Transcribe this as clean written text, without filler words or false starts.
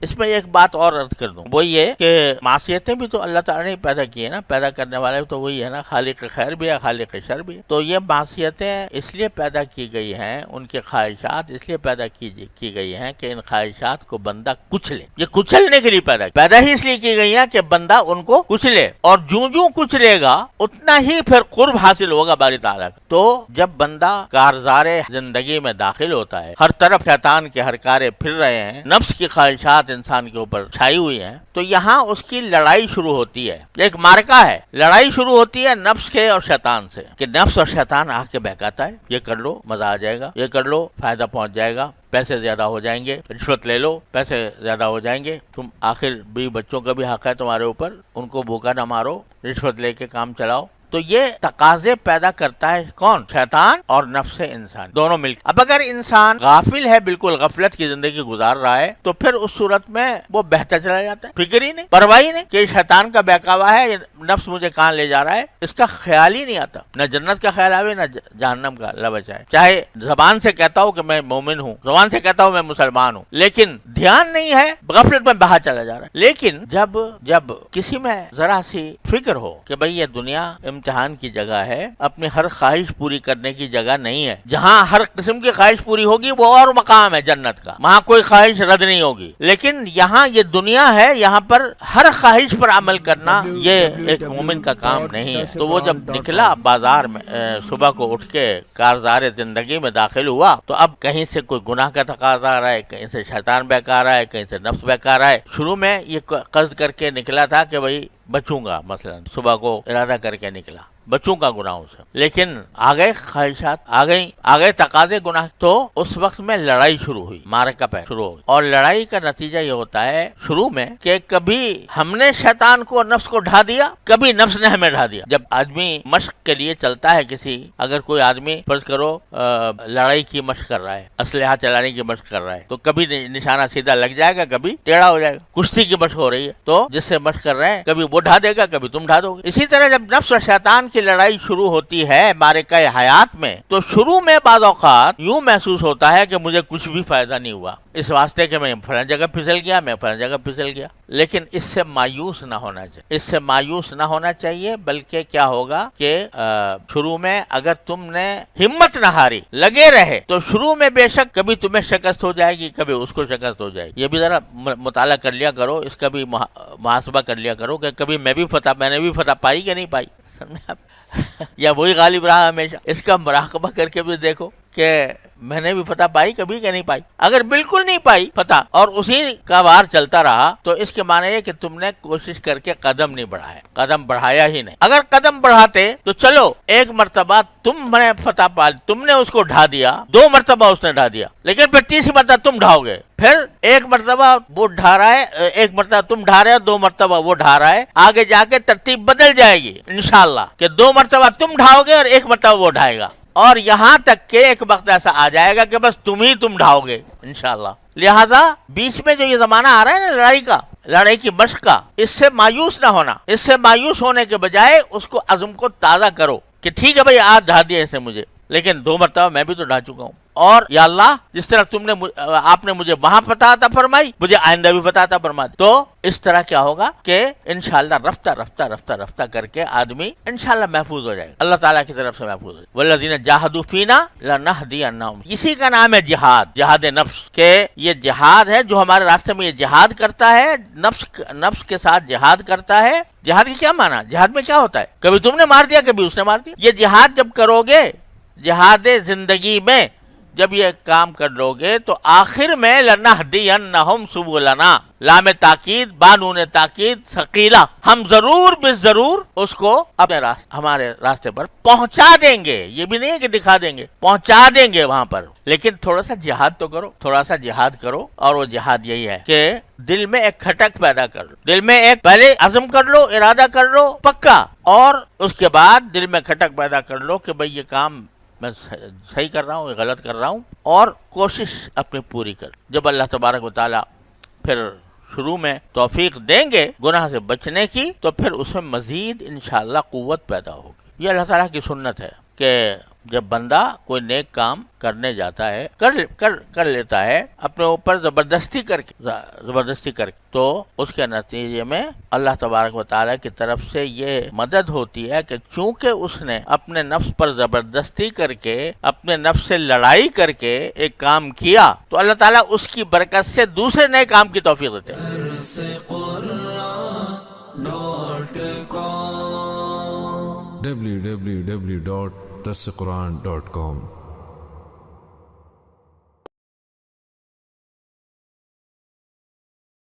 اس میں ایک بات اور عرض کر دوں، وہ یہ کہ معصیتیں بھی تو اللہ تعالیٰ نے پیدا کی ہے نا، پیدا کرنے والے تو وہی ہے نا، خالق خیر بھی ہے خالق شر بھی ہے۔ تو یہ معصیتیں اس لیے پیدا کی گئی ہیں، ان کے خواہشات اس لیے پیدا کی گئی ہیں کہ ان خواہشات کو بندہ کچلے، یہ کچلنے کے لیے پیدا ہی اس لیے کی گئی ہیں کہ بندہ ان کو کچلے، اور جوں کچلے گا اتنا ہی پھر قرب حاصل ہوگا باری تعالیٰ کا۔ تو جب بندہ کارزار زندگی میں داخل ہوتا ہے، ہر طرف شیطان کے ہرکارے پھر رہے ہیں، نفس کی خواہشات انسان کے اوپر چھائی ہوئی ہیں، تو یہاں اس کی لڑائی شروع ہوتی ہے، ایک مارکا ہے، لڑائی شروع ہوتی ہے نفس کے اور شیطان سے، کہ نفس اور شیطان آ کے بہکاتا ہے، یہ کر لو مزہ آ جائے گا، یہ کر لو فائدہ پہنچ جائے گا، پیسے زیادہ ہو جائیں گے، رشوت لے لو پیسے زیادہ ہو جائیں گے، تم آخر بھی بچوں کا بھی حق ہے تمہارے اوپر، ان کو بھوکا نہ مارو، رشوت لے کے کام چلاؤ۔ تو یہ تقاضے پیدا کرتا ہے کون؟ شیطان اور نفس انسان دونوں مل کے۔ اب اگر انسان غافل ہے، بالکل غفلت کی زندگی گزار رہا ہے، تو پھر اس صورت میں وہ بہتا چلا جاتا ہے، فکر ہی نہیں، پرواہ ہی نہیں کہ شیطان کا بہکاوا ہے، یہ نفس مجھے کہاں لے جا رہا ہے، اس کا خیال ہی نہیں آتا، نہ جنت کا خیال آوے نہ جہنم کا، اللہ بچائے۔ چاہے زبان سے کہتا ہوں کہ میں مومن ہوں، زبان سے کہتا ہوں میں مسلمان ہوں، لیکن دھیان نہیں ہے، غفلت میں بہا چلا جا رہا ہے۔ لیکن جب کسی میں ذرا سی فکر ہو کہ بھئی یہ دنیا امتحان کی جگہ ہے، اپنی ہر خواہش پوری کرنے کی جگہ نہیں ہے، جہاں ہر قسم کی خواہش پوری ہوگی وہ اور مقام ہے جنت کا، وہاں کوئی خواہش رد نہیں ہوگی، لیکن یہاں یہ دنیا ہے، یہاں پر ہر خواہش پر عمل کرنا یہ ایک مومن کا کام نہیں ہے۔ تو وہ جب نکلا بازار میں، صبح کو اٹھ کے کارزار زندگی میں داخل ہوا، تو اب کہیں سے کوئی گناہ کا تقاضا آ رہا ہے، کہیں سے شیطان بہکا رہا ہے، کہیں سے نفس بہکا رہا ہے۔ شروع میں یہ قصد کر کے نکلا تھا کہ بھئی بچوں گا، مثلا صبح کو ارادہ کر کے نکلا، بچوں کا گناہوں سے، لیکن آگئے خواہشات، آگئے تقاضے گناہ، تو اس وقت میں لڑائی شروع ہوئی، مارکا پہ شروع ہوئی، اور لڑائی کا نتیجہ یہ ہوتا ہے شروع میں کہ کبھی ہم نے شیطان کو اور نفس کو ڈھا دیا، کبھی نفس نے ہمیں ڈھا دیا۔ جب آدمی مشق کے لیے چلتا ہے، اگر کوئی آدمی فرض کرو لڑائی کی مشق کر رہا ہے، اسلحہ چلانے کی مشق کر رہا ہے، تو کبھی نشانہ سیدھا لگ جائے گا، کبھی ٹیڑھا ہو جائے گا۔ کشتی کی مشق ہو رہی ہے، تو جس سے مشق کر رہے ہیں کبھی وہ ڈھا دے گا، کبھی تم ڈھا دو گے۔ اسی طرح جب نفس اور شیطان کی لڑائی شروع ہوتی ہے مارکہ حیات میں، تو شروع میں بعض اوقات یوں محسوس ہوتا ہے کہ مجھے کچھ بھی فائدہ نہیں ہوا، اس واسطے کہ میں فلاں جگہ پھسل گیا، میں فلاں جگہ پھسل گیا، لیکن اس سے مایوس نہ ہونا چاہیے، اس سے مایوس نہ ہونا چاہیے، بلکہ کیا ہوگا کہ شروع میں اگر تم نے ہمت نہ ہاری، لگے رہے، تو شروع میں بے شک کبھی تمہیں شکست ہو جائے گی، کبھی اس کو شکست ہو جائے گی۔ یہ بھی ذرا مطالعہ کر لیا کرو، اس کا بھی محاسبہ کر لیا کرو کہ کبھی میں نے بھی فتح پائی کہ نہیں پائی، سمجھے آپ؟ یا وہی غالب رہا ہمیشہ، اس کا مراقبہ کر کے بھی دیکھو کہ میں نے بھی فتح پائی کبھی کہ نہیں پائی۔ اگر بالکل نہیں پائی فتح اور اسی کا وار چلتا رہا، تو اس کے معنی ہے کہ تم نے کوشش کر کے قدم نہیں بڑھایا، قدم بڑھایا ہی نہیں۔ اگر قدم بڑھاتے تو چلو ایک مرتبہ تم نے فتح پا، تم نے اس کو ڈھا دیا، 2 مرتبہ اس نے ڈھا دیا، لیکن پھر تیسری مرتبہ تم ڈھاؤ گے، پھر ایک مرتبہ وہ ڈھا رہا ہے، ایک مرتبہ تم ڈھا رہے ہو، 2 مرتبہ وہ ڈھا رہا ہے، آگے جا کے ترتیب بدل جائے گی انشاءاللہ، کہ 2 مرتبہ تم ڈھاؤ گے اور 1 مرتبہ وہ ڈھائے گا، اور یہاں تک کہ ایک وقت ایسا آ جائے گا کہ بس تم ڈھاؤ گے انشاءاللہ۔ لہذا بیچ میں جو یہ زمانہ آ رہا ہے نا لڑائی کی مشق کا، اس سے مایوس نہ ہونا، اس سے مایوس ہونے کے بجائے اس کو عزم کو تازہ کرو کہ ٹھیک ہے بھائی آج ڈھا دیا اسے مجھے، لیکن 2 مرتبہ میں بھی تو ڈھا چکا ہوں، اور یا اللہ جس طرح آپ نے مجھے وہاں فتح عطا فرمائی، مجھے آئندہ بھی فتح عطا فرما دی۔ تو اس طرح کیا ہوگا کہ انشاءاللہ رفتہ کر کے آدمی انشاءاللہ محفوظ ہو جائے گا، اللہ تعالیٰ کی طرف سے محفوظ ہو جائے گا۔ والذین جاہدوا فینا لنہدینہم، اسی کا نام ہے جہاد نفس، کہ یہ جہاد ہے جو ہمارے راستے میں یہ جہاد کرتا ہے، نفس کے ساتھ جہاد کرتا ہے۔ جہاد کی کیا معنی؟ جہاد میں کیا ہوتا ہے؟ کبھی تم نے مار دیا، کبھی اس نے مار دیا۔ یہ جہاد جب کرو گے، جہاد زندگی میں جب یہ کام کر لو گے، تو آخر میں لنہدینہم سبلنا، لام تاکید بانون تاکید ثقیلہ، ہم ضرور بالضرور اس کو اپنے ہمارے راستے پر پہنچا دیں گے۔ یہ بھی نہیں ہے کہ دکھا دیں گے، پہنچا دیں گے وہاں پر، لیکن تھوڑا سا جہاد تو کرو، تھوڑا سا جہاد کرو، اور وہ جہاد یہی ہے کہ دل میں ایک کھٹک پیدا کر لو، دل میں ایک پہلے عزم کر لو، ارادہ کر لو پکا، اور اس کے بعد دل میں کھٹک پیدا کر لو کہ بھئی یہ کام میں صحیح کر رہا ہوں، غلط کر رہا ہوں، اور کوشش اپنی پوری کر۔ جب اللہ تبارک و تعالی پھر شروع میں توفیق دیں گے گناہ سے بچنے کی، تو پھر اس میں مزید انشاءاللہ قوت پیدا ہوگی۔ یہ اللہ تعالیٰ کی سنت ہے کہ جب بندہ کوئی نیک کام کرنے جاتا ہے، کر لیتا ہے اپنے اوپر زبردستی کر کے، تو اس کے نتیجے میں اللہ تبارک و تعالیٰ کی طرف سے یہ مدد ہوتی ہے کہ چونکہ اس نے اپنے نفس پر زبردستی کر کے، اپنے نفس سے لڑائی کر کے ایک کام کیا، تو اللہ تعالیٰ اس کی برکت سے دوسرے نئے کام کی توفیق دیتے ہیں۔ www.darsequran.com